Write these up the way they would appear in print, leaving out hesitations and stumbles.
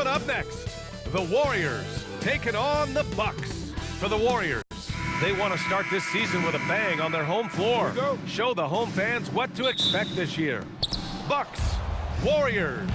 Coming up next, the Warriors taking on the Bucks. For the Warriors, they want to start this season with a bang on their home floor. Show the home fans what to expect this year. Bucks, Warriors,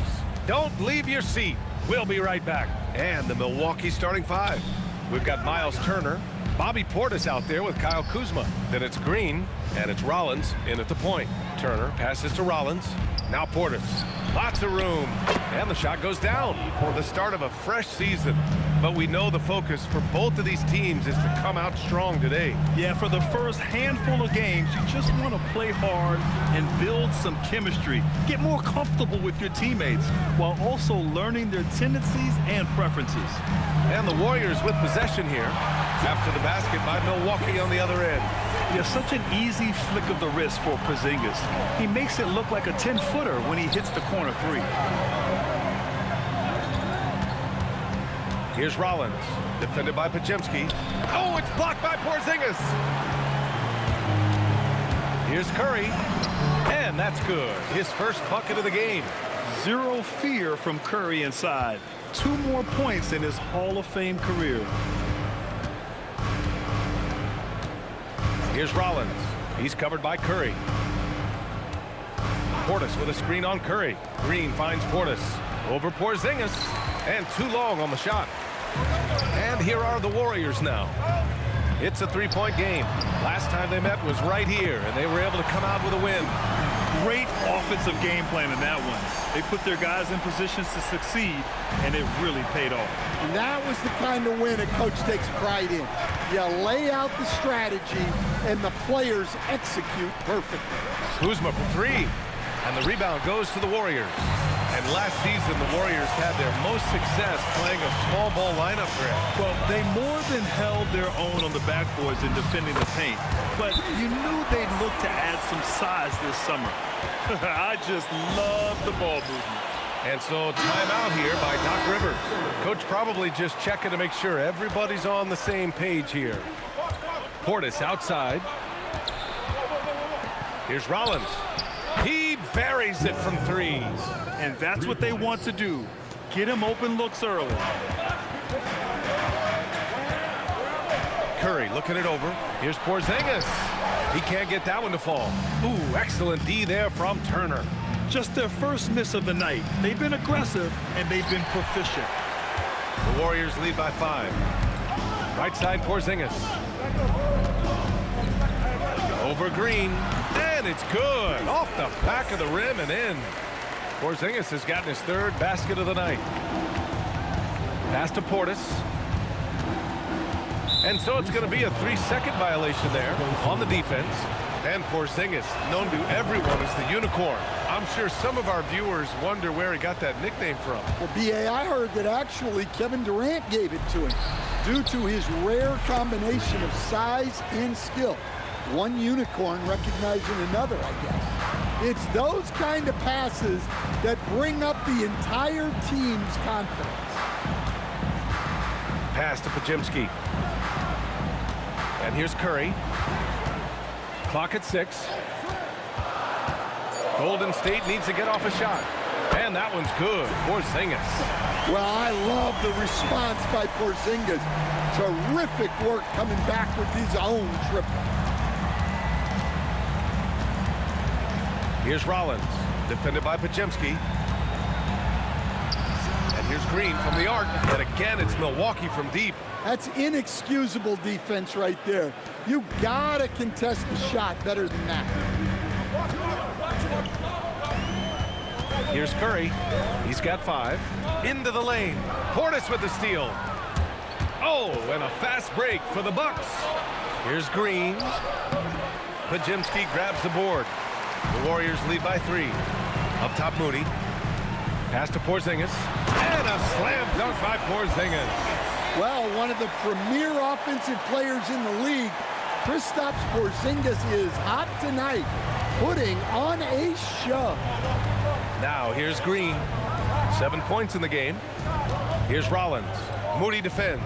don't leave your seat. We'll be right back. And the Milwaukee starting five. We've got Miles Turner, Bobby Portis out there with Kyle Kuzma. Then it's Green, and it's Rollins in at the point. Turner passes to Rollins. Now Portis. Lots of room. And the shot goes down. The start of a fresh season. But we know the focus for both of these teams is to come out strong today. Yeah, for the first handful of games, you just want to play hard and build some chemistry. Get more comfortable with your teammates while also learning their tendencies and preferences. And the Warriors with possession here after the basket by Milwaukee on the other end. Yeah, such an easy flick of the wrist for Porzingis. He makes it look like a 10-footer when he hits the corner three. Here's Rollins, defended by Porzingis. Oh, it's blocked by Porzingis. Here's Curry, and that's good. His first bucket of the game. Zero fear from Curry inside. 2 more points in his Hall of Fame career. Here's Rollins. He's covered by Curry. Portis with a screen on Curry. Green finds Portis. Over Porzingis. And too long on the shot. And here are the Warriors now. It's a 3-point game. Last time they met was right here, and they were able to come out with a win. Great offensive game plan in that one. They put their guys in positions to succeed, and it really paid off. And that was the kind of win a coach takes pride in. You lay out the strategy, and the players execute perfectly. Kuzma for three, and the rebound goes to the Warriors. And last season, the Warriors had their most success playing a small ball lineup grab. Well, they more than held their own on the backboards in defending the paint. But you knew they'd look to add some size this summer. I just love the ball movement. And so timeout here by Doc Rivers. Coach probably just checking to make sure everybody's on the same page here. Portis outside. Here's Rollins. He buries it from three. And that's what they want to do. Get him open looks early. Curry looking it over. Here's Porzingis. He can't get that one to fall. Ooh, excellent D there from Turner. Just their first miss of the night. They've been aggressive, and they've been proficient. The Warriors lead by 5. Right side, Porzingis. Over Green. And it's good. Off the back of the rim and in. Porzingis has gotten his 3rd basket of the night. Pass to Portis. And so it's going to be a 3-second violation there on the defense. And Porzingis, known to everyone as the unicorn. I'm sure some of our viewers wonder where he got that nickname from. Well, B.A., I heard that actually Kevin Durant gave it to him due to his rare combination of size and skill. One unicorn recognizing another, I guess. It's those kind of passes that bring up the entire team's confidence. Pass to Porzingis. And here's Curry. Clock at 6. Golden State needs to get off a shot. And that one's good. Porzingis. Well, I love the response by Porzingis. Terrific work coming back with his own triple. Here's Rollins, defended by Porzingis. And here's Green from the arc. And again, it's Milwaukee from deep. That's inexcusable defense right there. You gotta contest the shot better than that. Here's Curry. He's got 5. Into the lane. Portis with the steal. Oh, and a fast break for the Bucks. Here's Green. Porzingis grabs the board. The Warriors lead by 3. Up top, Moody. Pass to Porzingis. And a slam dunk by Porzingis. Well, one of the premier offensive players in the league, Kristaps Porzingis, is hot tonight, putting on a show. Now here's Green. 7 points in the game. Here's Rollins. Moody defends.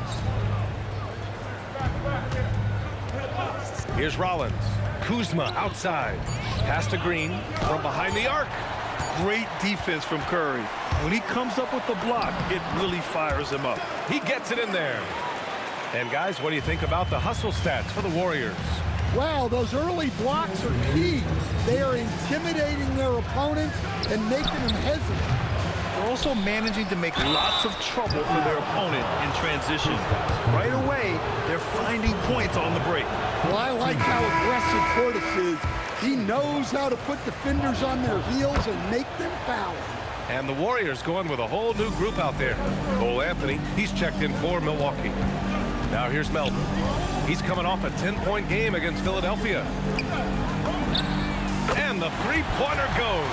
Here's Rollins. Kuzma outside. Pass to Green from behind the arc. Great defense from Curry. When he comes up with the block, it really fires him up. He gets it in there. And guys, what do you think about the hustle stats for the Warriors? Wow, those early blocks are key. They are intimidating their opponents and making them hesitant. They're also managing to make lots of trouble for their opponent in transition. Right away, they're finding points on the break. Well, I like how aggressive Portis is. He knows how to put defenders on their heels and make them foul. And the Warriors going with a whole new group out there. Cole Anthony, he's checked in for Milwaukee. Now here's Melton. He's coming off a 10-point game against Philadelphia. And the three-pointer goes.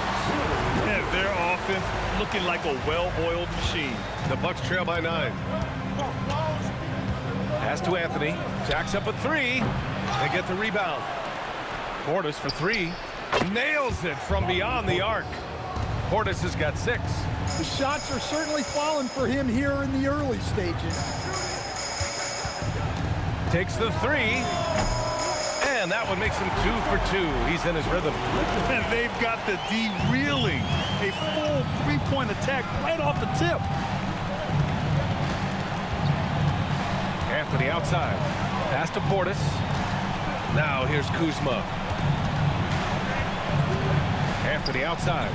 And their offense looking like a well-oiled machine. The Bucks trail by 9. Pass to Anthony. Jacks up a 3. They get the rebound. Portis for 3. Nails it from beyond the arc. Portis has got 6. The shots are certainly falling for him here in the early stages. Takes the 3. And that one makes him 2 for 2. He's in his rhythm. And they've got the D reeling. A full three-point attack right off the tip. Anthony outside. Pass to Portis. Now here's Kuzma. Anthony outside.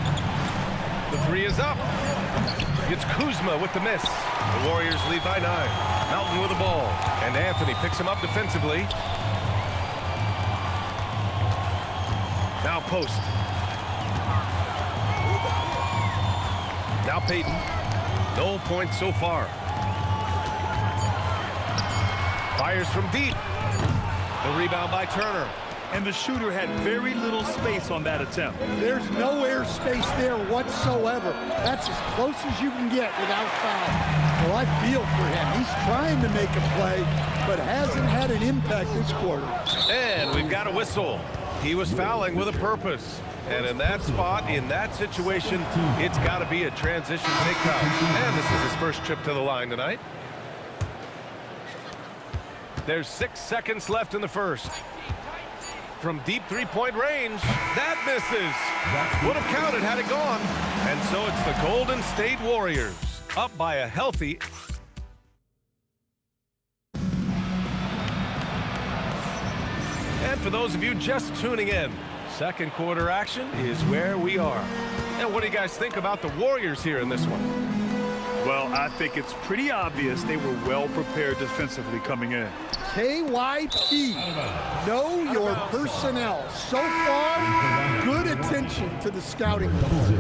The 3 is up. It's Kuzma with the miss. The Warriors lead by 9. Melton with the ball. And Anthony picks him up defensively. Now post. Now Payton. No points so far. Fires from deep. The rebound by Turner. And the shooter had very little space on that attempt. There's no air space there whatsoever. That's as close as you can get without foul. Well, I feel for him. He's trying to make a play, but hasn't had an impact this quarter. And we've got a whistle. He was fouling with a purpose. And in that spot, in that situation, it's got to be a transition take foul. And this is his first trip to the line tonight. There's 6 seconds left in the first. From deep three-point range, that misses. Would have counted had it gone. And so it's the Golden State Warriors up by a healthy. And for those of you just tuning in, second quarter action is where we are. And what do you guys think about the Warriors here in this one? Well, I think it's pretty obvious they were well prepared defensively coming in. KYP, know your personnel. So far, good attention to the scouting report.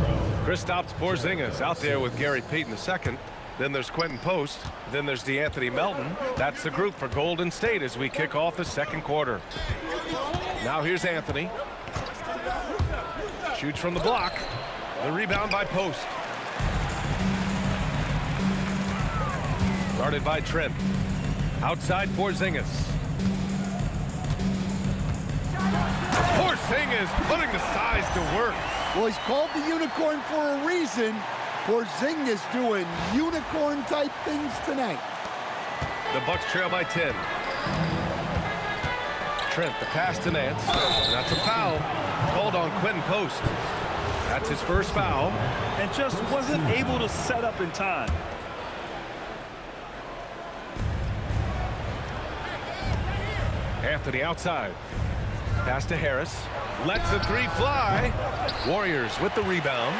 Kristaps Porzingis out there with Gary Payton II. Then there's Quentin Post. Then there's DeAnthony Melton. That's the group for Golden State as we kick off the second quarter. Now here's Anthony. Shoots from the block. The rebound by Post. Guarded by Trent. Outside Porzingis. Porzingis putting the size to work. Well, he's called the unicorn for a reason. Porzingis doing unicorn-type things tonight. The Bucks trail by 10. Trent, the pass to Nance. That's a foul. Called on Quentin Post. That's his first foul. And just wasn't able to set up in time. Anthony outside. Pass to Harris. Lets the 3 fly. Warriors with the rebound.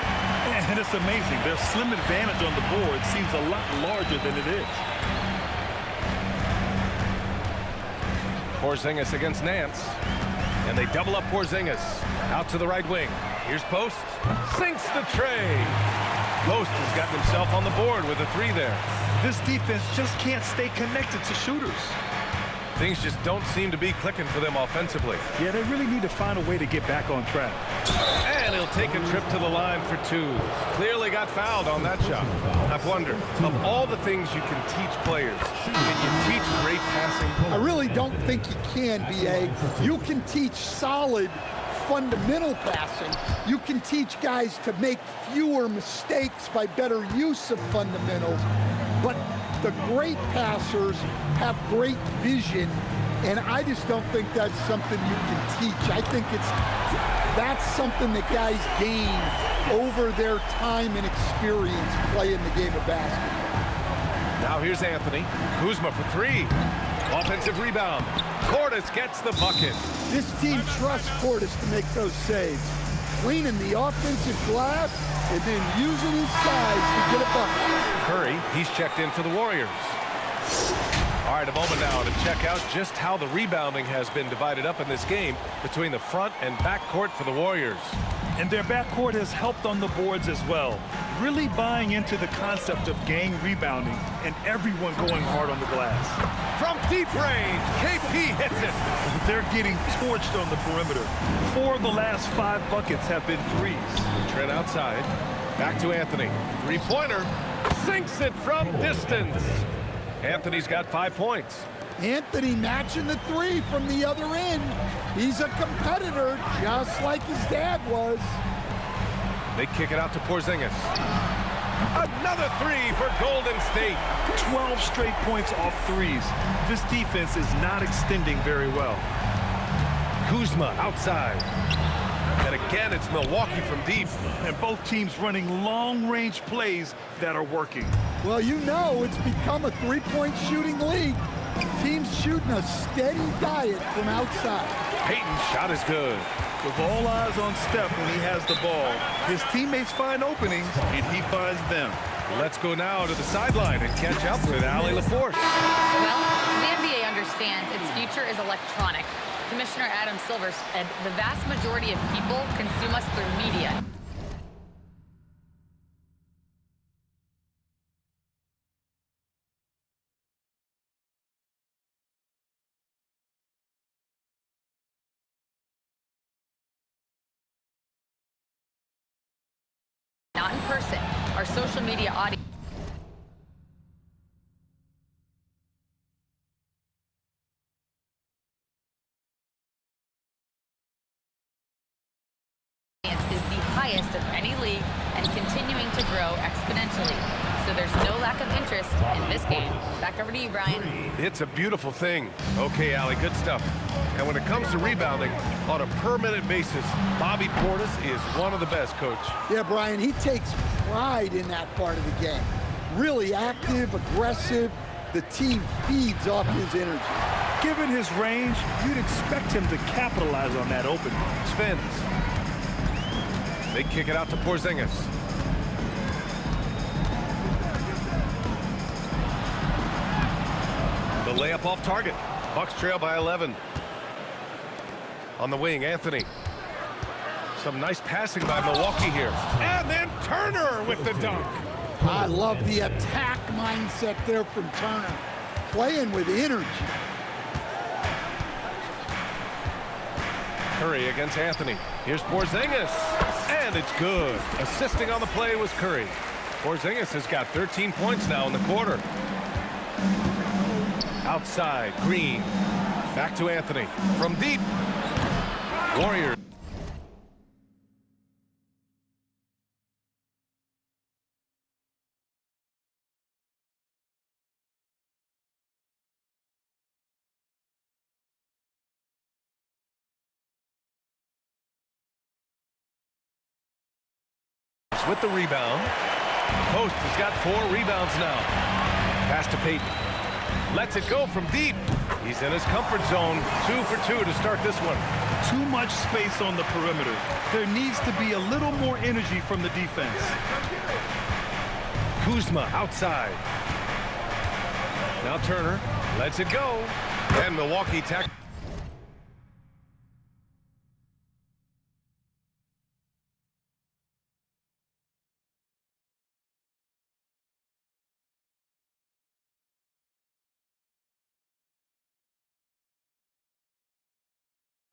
And it's amazing. Their slim advantage on the board seems a lot larger than it is. Porzingis against Nance. And they double up Porzingis. Out to the right wing. Here's Post. Sinks the tray. Post has gotten himself on the board with a 3 there. This defense just can't stay connected to shooters. Things just don't seem to be clicking for them offensively. Yeah, they really need to find a way to get back on track. And he'll take a trip to the line for 2. Clearly got fouled on that shot. I wonder, of all the things you can teach players, can you teach great passing? I really don't think you can, B.A. You can teach solid fundamental passing. You can teach guys to make fewer mistakes by better use of fundamentals. But the great passers have great vision, and I just don't think that's something you can teach. I think that's something that guys gain over their time and experience playing the game of basketball. Now here's Anthony. Kuzma for three. Offensive rebound. Portis gets the bucket. This team trusts Portis to make those saves, cleaning the offensive glass and then using his size to get a bucket. Curry, he's checked in for the Warriors. All right, a moment now to check out just how the rebounding has been divided up in this game between the front and back court for the Warriors. And their backcourt has helped on the boards as well, really buying into the concept of gang rebounding and everyone going hard on the glass. From deep range, KP hits it. They're getting torched on the perimeter. 4 of the last 5 buckets have been threes. Trent outside. Back to Anthony. Three-pointer. Sinks it from distance. Anthony's got 5 points. Anthony matching the three from the other end. He's a competitor, just like his dad was. They kick it out to Porzingis. Another three for Golden State. 12 straight points off threes. This defense is not extending very well. Kuzma outside. And again, it's Milwaukee from deep. And both teams running long-range plays that are working. Well, you know it's become a three-point shooting league. Teams shooting a steady diet from outside. Payton's shot is good. With all eyes on Steph when he has the ball, his teammates find openings, and he finds them. Let's go now to the sideline and catch up with Allie LaForce. Well, the NBA understands its future is electronic. Commissioner Adam Silver said the vast majority of people consume us through media. Not in person. Our social media audience is the highest of any league and continuing to grow exponentially. So there's no lack of interest in this game. Back over to you, Brian. It's a beautiful thing. Okay, Allie, good stuff. And when it comes to rebounding, on a per-minute basis, Bobby Portis is one of the best, Coach. Yeah, Brian, he takes pride in that part of the game. Really active, aggressive. The team feeds off his energy. Given his range, you'd expect him to capitalize on that opening. Spins. They kick it out to Porzingis. The layup off target. Bucks trail by 11. On the wing, Anthony. Some nice passing by Milwaukee here. And then Turner with the dunk. I love the attack mindset there from Turner. Playing with energy. Curry against Anthony. Here's Porzingis. And it's good. Assisting on the play was Curry. Porzingis has got 13 points now in the quarter. Outside, Green. Back to Anthony. From deep. Warriors. With the rebound. Post has got 4 rebounds now. Pass to Payton. Lets it go from deep. He's in his comfort zone. 2 for 2 to start this one. Too much space on the perimeter. There needs to be a little more energy from the defense. Kuzma outside. Now Turner lets it go. And Milwaukee tackles.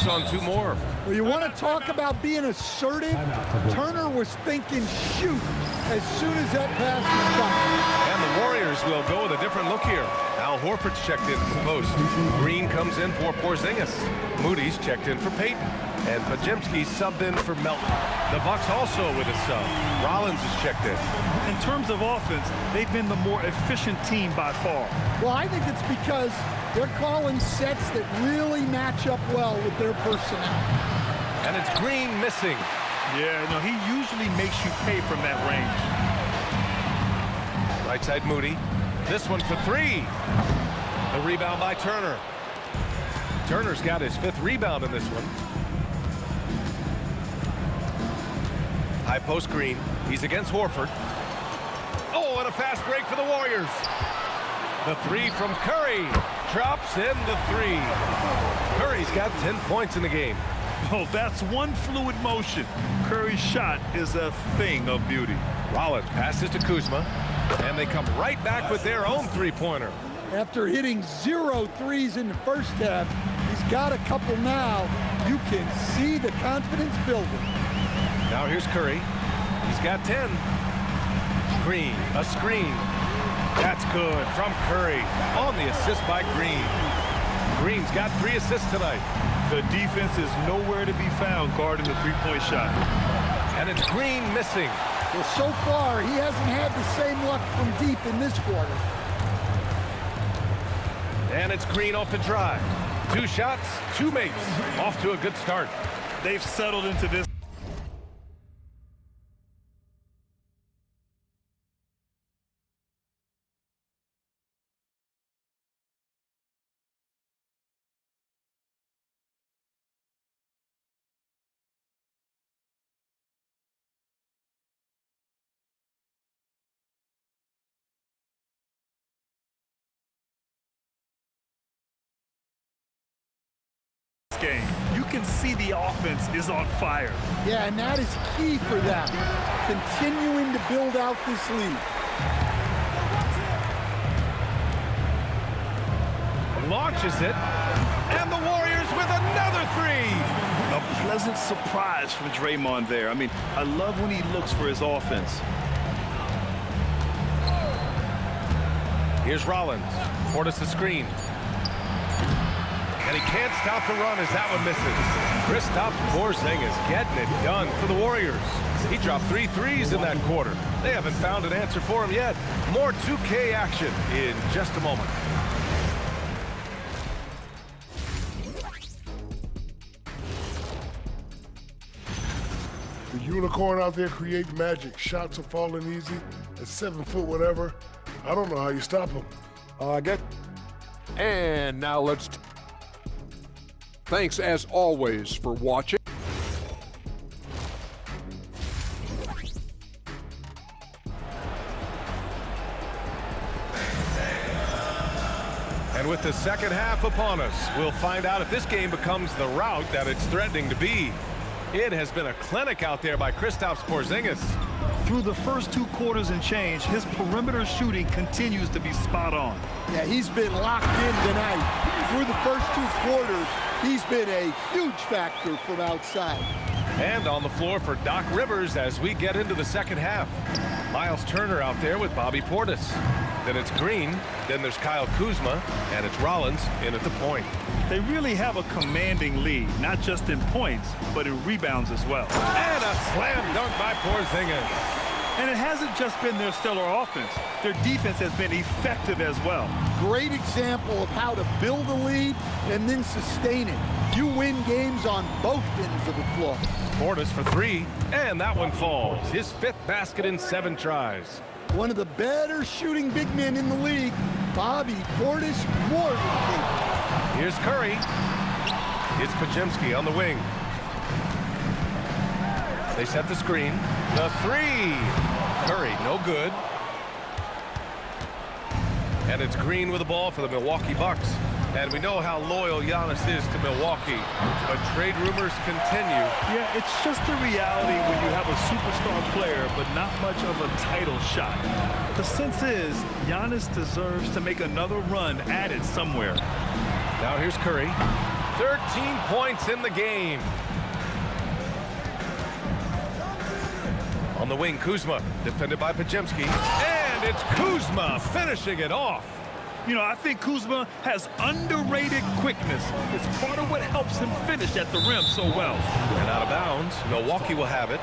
On 2 more. Well, you want to talk about being assertive? Turner was thinking shoot as soon as that pass was coming. And the Warriors will go with a different look here. Al Horford's checked in for post. Green comes in for Porzingis. Moody's checked in for Payton. And Porzingis subbed in for Melton. The Bucks also with a sub. Rollins is checked in. In terms of offense, they've been the more efficient team by far. Well, I think it's because they're calling sets that really match up well with their personnel. And it's Green missing. Yeah, no, he usually makes you pay from that range. Right side Moody. This one for 3. The rebound by Turner. Turner's got his 5th rebound in this one. High post Green. He's against Horford. Oh, and a fast break for the Warriors. The 3 from Curry. Drops in the 3. Curry's got 10 points in the game. Oh, that's one fluid motion. Curry's shot is a thing of beauty. Rollins passes to Kuzma, and they come right back with their own 3-pointer. After hitting 0 threes in the first half, he's got a couple now. You can see the confidence building. Now here's Curry. He's got 10. Green, a screen. That's good from Curry on the assist by Green. Green's got 3 assists tonight. The defense is nowhere to be found guarding the 3-point shot. And it's Green missing. Well, so far, he hasn't had the same luck from deep in this quarter. And it's Green off the drive. 2 shots, 2 makes. Off to a good start. They've settled into this. Game. You can see the offense is on fire. Yeah, and that is key for them, continuing to build out this lead. Launches it, and the Warriors with another 3. A pleasant surprise from Draymond there. I mean, I love when he looks for his offense. Here's Rollins. Portis the screen. And he can't stop the run as that one misses. Kristaps Porzingis getting it done for the Warriors. He dropped 3 threes in that quarter. They haven't found an answer for him yet. More 2K action in just a moment. The unicorn out there creating magic. Shots are falling easy. At 7 foot whatever. I don't know how you stop him. And now let's... Thanks, as always, for watching. And with the second half upon us, we'll find out if this game becomes the rout that it's threatening to be. It has been a clinic out there by Kristaps Porzingis. Through the first 2 quarters and change, his perimeter shooting continues to be spot on. Yeah, he's been locked in tonight. Through the first 2 quarters, he's been a huge factor from outside. And on the floor for Doc Rivers as we get into the second half. Miles Turner out there with Bobby Portis. Then it's Green, then there's Kyle Kuzma, and it's Rollins in at the point. They really have a commanding lead, not just in points, but in rebounds as well. And a slam dunk by Porzingis. And it hasn't just been their stellar offense. Their defense has been effective as well. Great example of how to build a lead and then sustain it. You win games on both ends of the floor. Portis for 3, and that one falls. His 5th basket in 7 tries. One of the better shooting big men in the league, Bobby Portis, more than capable. Here's Curry. It's Porzingis on the wing. They set the screen. The 3. Curry, no good. And it's Green with the ball for the Milwaukee Bucks. And we know how loyal Giannis is to Milwaukee, but trade rumors continue. Yeah, it's just the reality when you have a superstar player, but not much of a title shot. The sense is Giannis deserves to make another run at it somewhere. Now here's Curry. 13 points in the game. On the wing, Kuzma, defended by Porzingis. And it's Kuzma finishing it off. You know, I think Kuzma has underrated quickness. It's part of what helps him finish at the rim so well. And out of bounds, Milwaukee will have it.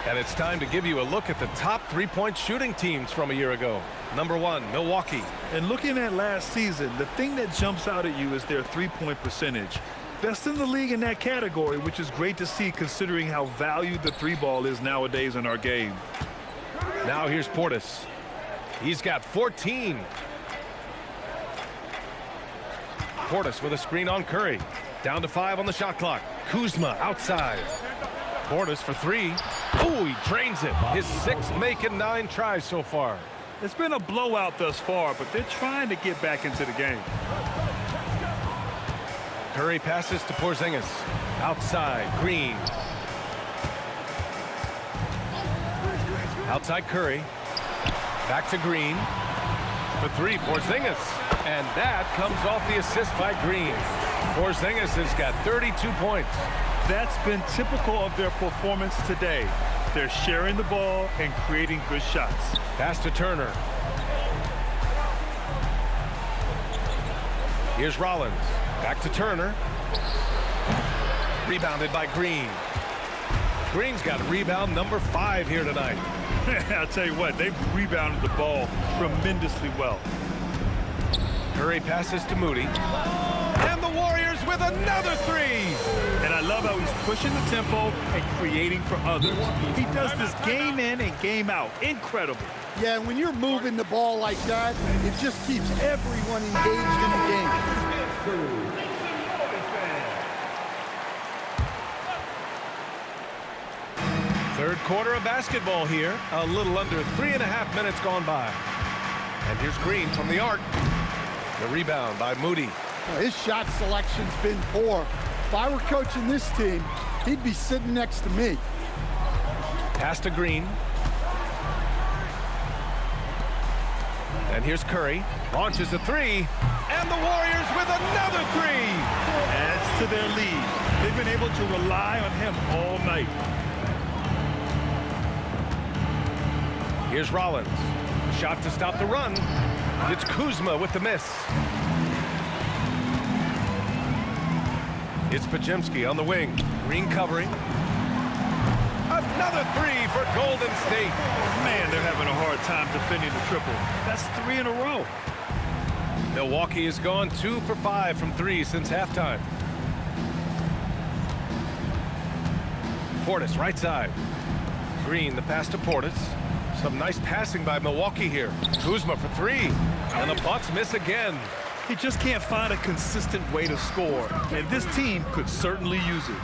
And it's time to give you a look at the top three-point shooting teams from a year ago. Number 1, Milwaukee. And looking at last season, the thing that jumps out at you is their three-point percentage. Best in the league in that category, which is great to see considering how valued the three ball is nowadays in our game. Now here's Portis. He's got 14. Portis with a screen on Curry. Down to 5 on the shot clock. Kuzma outside. Portis for 3. Oh, he drains it. His 6th making 9 tries so far. It's been a blowout thus far, but they're trying to get back into the game. Curry passes to Porzingis. Outside, Green. Outside Curry. Back to Green. For 3, Porzingis. And that comes off the assist by Green. Porzingis has got 32 points. That's been typical of their performance today. They're sharing the ball and creating good shots. Pass to Turner. Here's Rollins. Back to Turner. Rebounded by Green. Green's got rebound number 5 here tonight. I'll tell you what, they've rebounded the ball tremendously well. Curry passes to Moody. And the Warriors with another 3. And I love how he's pushing the tempo and creating for others. He does this game in and game out. Incredible. Yeah, when you're moving the ball like that, it just keeps everyone engaged in the game. Third quarter of basketball here. A little under 3.5 minutes gone by. And here's Green from the arc. The rebound by Moody. Well, his shot selection's been poor. If I were coaching this team, he'd be sitting next to me. Pass to Green. And here's Curry. Launches a 3. And the Warriors with another 3. Adds to their lead. They've been able to rely on him all night. Here's Rollins. Shot to stop the run. It's Kuzma with the miss. It's Porzingis on the wing. Green covering. Another 3 for Golden State. Man, they're having a hard time defending the triple. That's 3 in a row. Milwaukee has gone 2 for 5 from 3 since halftime. Portis right side. Green the pass to Portis. Some nice passing by Milwaukee here. Kuzma for 3. And the Bucks miss again. He just can't find a consistent way to score. And this team could certainly use it.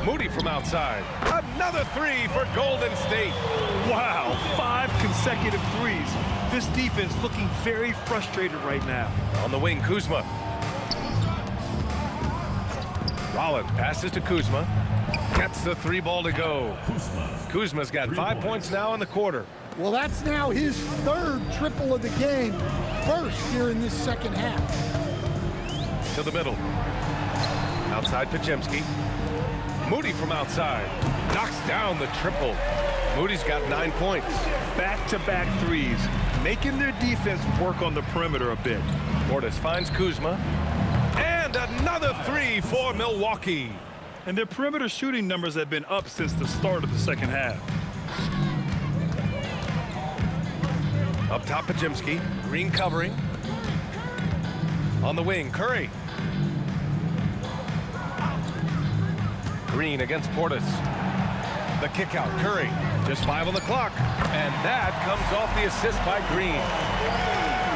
Moody from outside. Another 3 for Golden State. Wow, 5 consecutive threes. This defense looking very frustrated right now. On the wing, Kuzma. Rollins passes to Kuzma. Gets the 3 ball to go. Kuzma's got 5 points now in the quarter. Well, that's now his 3rd triple of the game, first here in this second half. To the middle. Outside Porzingis. Moody from outside. Knocks down the triple. Moody's got 9 points. Back-to-back threes, making their defense work on the perimeter a bit. Portis finds Kuzma. And another 3 for Milwaukee. And their perimeter shooting numbers have been up since the start of the second half. Up top, Porzingis. Green covering. On the wing, Curry. Green against Portis. The kick out, Curry. Just 5 on the clock. And that comes off the assist by Green.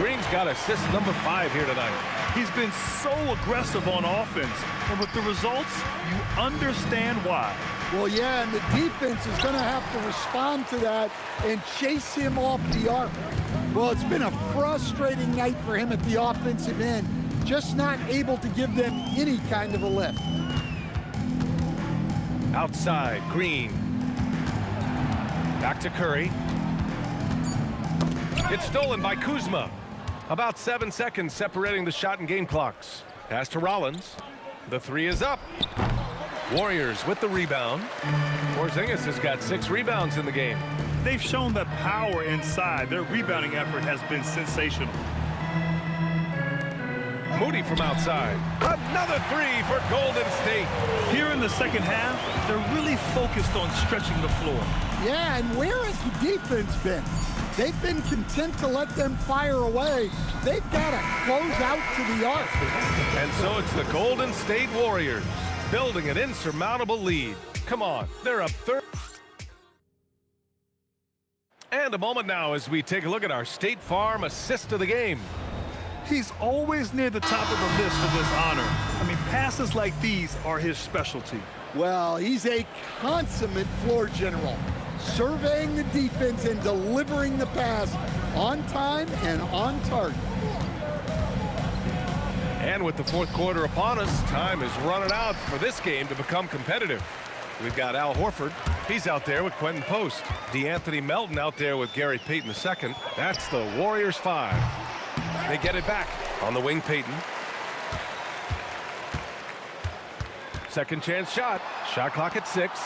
Green's got assist number 5 here tonight. He's been so aggressive on offense. And with the results, you understand why. Well, yeah, and the defense is going to have to respond to that and chase him off the arc. Well, it's been a frustrating night for him at the offensive end, just not able to give them any kind of a lift. Outside, Green. Back to Curry. It's stolen by Kuzma. About 7 seconds separating the shot and game clocks. Pass to Rollins. The three is up. Warriors with the rebound. Porzingis has got 6 rebounds in the game. They've shown that power inside. Their rebounding effort has been sensational. Moody from outside. Another three for Golden State. Here in the second half, they're really focused on stretching the floor. Yeah, and where has the defense been? They've been content to let them fire away. They've got to close out to the arc. And so it's the Golden State Warriors building an insurmountable lead. Come on, they're up 30. And a moment now as we take a look at our State Farm assist of the game. He's always near the top of the list for this honor. I mean, passes like these are his specialty. Well, he's a consummate floor general, surveying the defense and delivering the pass on time and on target. And with the fourth quarter upon us, time is running out for this game to become competitive. We've got Al Horford. He's out there with Quentin Post. DeAnthony Melton out there with Gary Payton II. That's the Warriors 5. They get it back on the wing, Payton. Second chance shot. Shot clock at 6.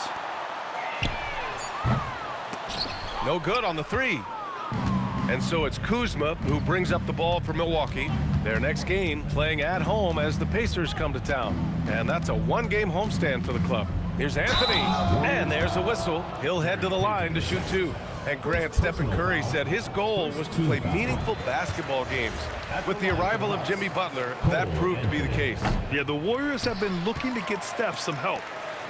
No good on the 3. And so it's Kuzma who brings up the ball for Milwaukee. Their next game playing at home as the Pacers come to town. And that's a 1-game homestand for the club. Here's Anthony. And there's a whistle. He'll head to the line to shoot 2. And Grant, Stephen Curry said his goal was to play meaningful basketball games. With the arrival of Jimmy Butler, that proved to be the case. Yeah, the Warriors have been looking to get Steph some help.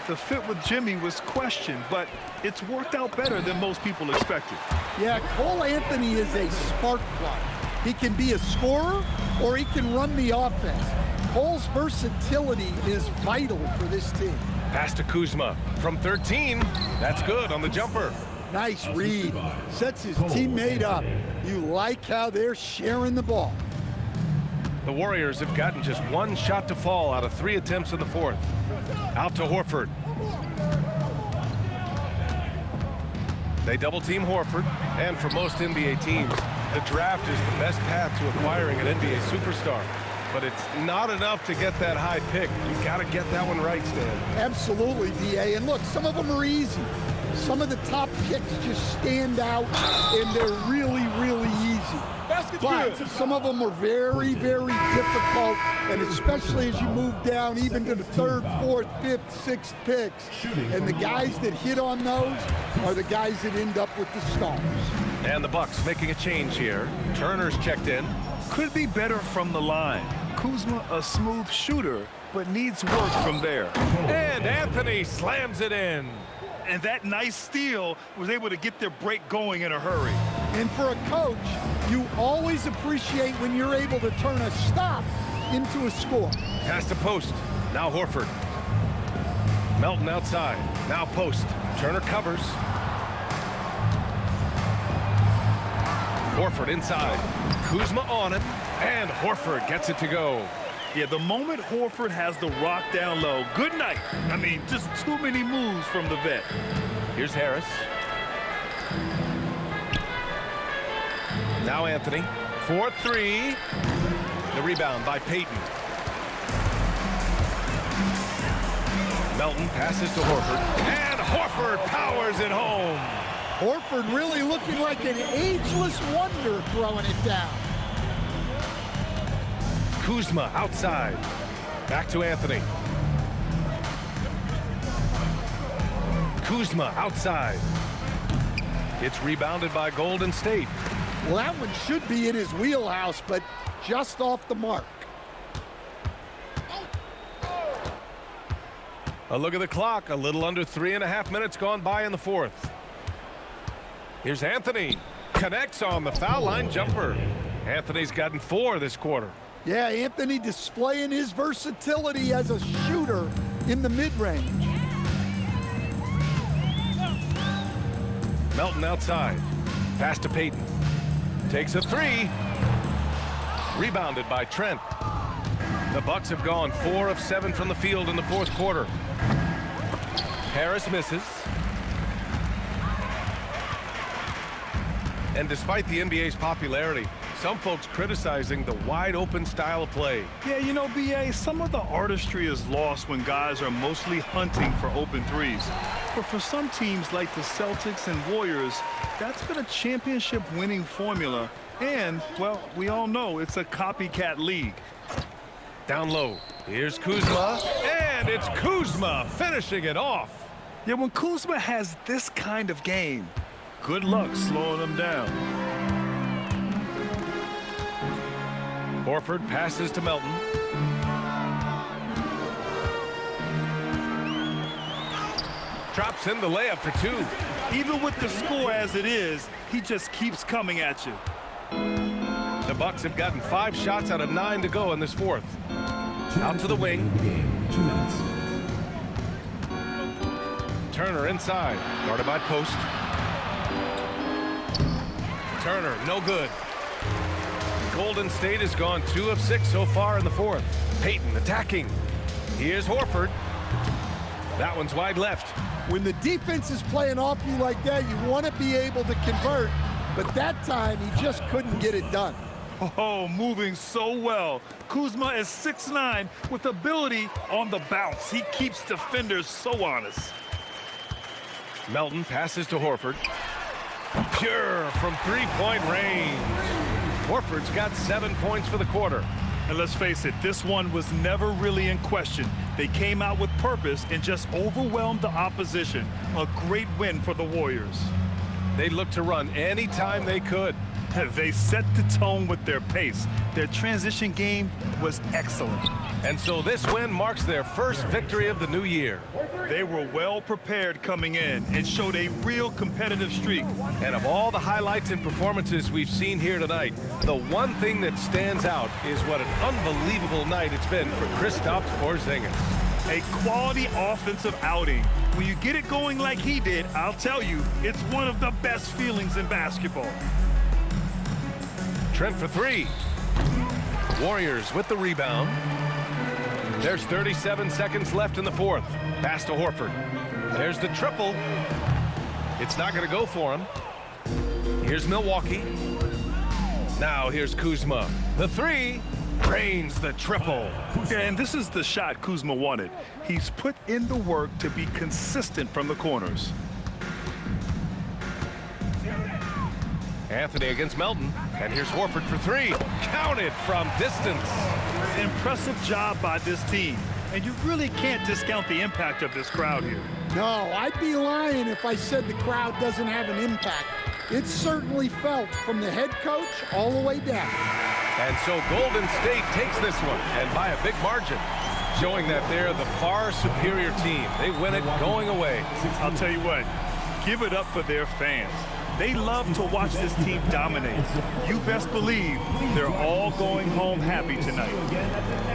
The fit with Jimmy was questioned, but it's worked out better than most people expected. Yeah, Cole Anthony is a spark plug. He can be a scorer or he can run the offense. Cole's versatility is vital for this team. Pass to Kuzma from 13. That's good on the jumper. Nice read. Sets his teammate up. You like how they're sharing the ball. The Warriors have gotten just 1 shot to fall out of 3 attempts in the fourth. Out to Horford. They double team Horford, and for most NBA teams, the draft is the best path to acquiring an NBA superstar. But it's not enough to get that high pick. You've got to get that one right, Stan. Absolutely, D.A. And look, some of them are easy. Some of the top picks just stand out, and they're really, really easy. But some of them are very, very difficult, and especially as you move down even to the 3rd, 4th, 5th, 6th picks. And the guys that hit on those are the guys that end up with the stars. And the Bucks making a change here. Turner's checked in. Could be better from the line. Kuzma, a smooth shooter, but needs work from there. And Anthony slams it in. And that nice steal was able to get their break going in a hurry. And for a coach, you always appreciate when you're able to turn a stop into a score. Pass to Post. Now Horford. Melton outside. Now Post. Turner covers. Horford inside. Kuzma on him. And Horford gets it to go. Yeah, the moment Horford has the rock down low, good night. I mean, just too many moves from the vet. Here's Harris. Now Anthony. 4-3. The rebound by Payton. Melton passes to Horford. And Horford powers it home. Horford really looking like an ageless wonder throwing it down. Kuzma outside. Back to Anthony. Kuzma outside. It's rebounded by Golden State. Well, that one should be in his wheelhouse, but just off the mark. A look at the clock. A little under 3.5 minutes gone by in the fourth. Here's Anthony. Connects on the foul line jumper. Anthony's gotten 4 this quarter. Yeah, Anthony displaying his versatility as a shooter in the mid-range. Melton outside. Pass to Payton. Takes a 3. Rebounded by Trent. The Bucks have gone 4 of 7 from the field in the fourth quarter. Harris misses. And despite the NBA's popularity, Some folks criticizing the wide-open style of play. Yeah, you know, B.A., some of the artistry is lost when guys are mostly hunting for open threes. But for some teams like the Celtics and Warriors, that's been a championship-winning formula. And, well, we all know it's a copycat league. Down low. Here's Kuzma. And it's Kuzma finishing it off. Yeah, when Kuzma has this kind of game, good luck slowing him down. Horford passes to Melton. Drops in the layup for two. Even with the score as it is, he just keeps coming at you. The Bucks have gotten 5 shots out of 9 to go in this fourth. Out to the wing. 2 minutes. Turner inside, guarded by Post. Turner, no good. Golden State has gone 2 of 6 so far in the fourth. Payton attacking. Here's Horford. That one's wide left. When the defense is playing off you like that, you want to be able to convert, but that time he just couldn't get it done. Oh, moving so well. Kuzma is 6'9" with ability on the bounce. He keeps defenders so honest. Melton passes to Horford. Pure from three-point range. Horford's got 7 points for the quarter. And let's face it, this one was never really in question. They came out with purpose and just overwhelmed the opposition. A great win for the Warriors. They looked to run anytime they could. They set the tone with their pace. Their transition game was excellent. And so this win marks their first victory of the new year. They were well prepared coming in and showed a real competitive streak. And of all the highlights and performances we've seen here tonight, the one thing that stands out is what an unbelievable night it's been for Kristaps Porzingis. A quality offensive outing. When you get it going like he did, I'll tell you, it's one of the best feelings in basketball. Trent for 3. Warriors with the rebound. There's 37 seconds left in the fourth. Pass to Horford. There's the triple. It's not going to go for him. Here's Milwaukee. Now here's Kuzma. The 3. Drains the triple. Yeah, and this is the shot Kuzma wanted. He's put in the work to be consistent from the corners. Anthony against Melton. And here's Horford for 3. Counted from distance. Impressive job by this team. And you really can't discount the impact of this crowd here. No, I'd be lying if I said the crowd doesn't have an impact. It's certainly felt from the head coach all the way down. And so Golden State takes this one, and by a big margin, showing that they're the far superior team. They win it going away. I'll tell you what, give it up for their fans. They love to watch this team dominate. You best believe they're all going home happy tonight.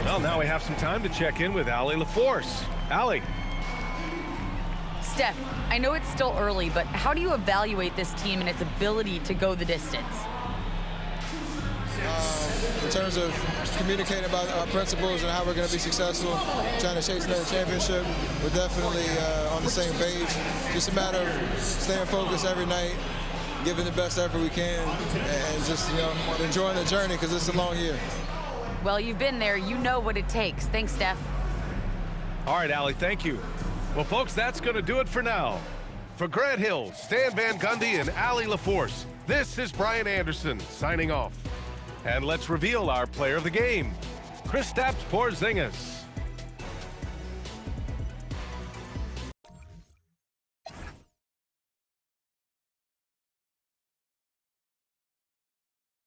Well, now we have some time to check in with Allie LaForce. Allie. Steph, I know it's still early, but how do you evaluate this team and its ability to go the distance? In terms of communicating about our principles and how we're going to be successful, trying to chase another championship, we're definitely on the same page. Just a matter of staying focused every night, giving the best effort we can, and just, you know, enjoying the journey because it's a long year. Well, you've been there. You know what it takes. Thanks, Steph. All right, Allie, thank you. Well, folks, that's going to do it for now. For Grant Hill, Stan Van Gundy, and Allie LaForce, this is Brian Anderson signing off. And let's reveal our player of the game, Kristaps Porzingis.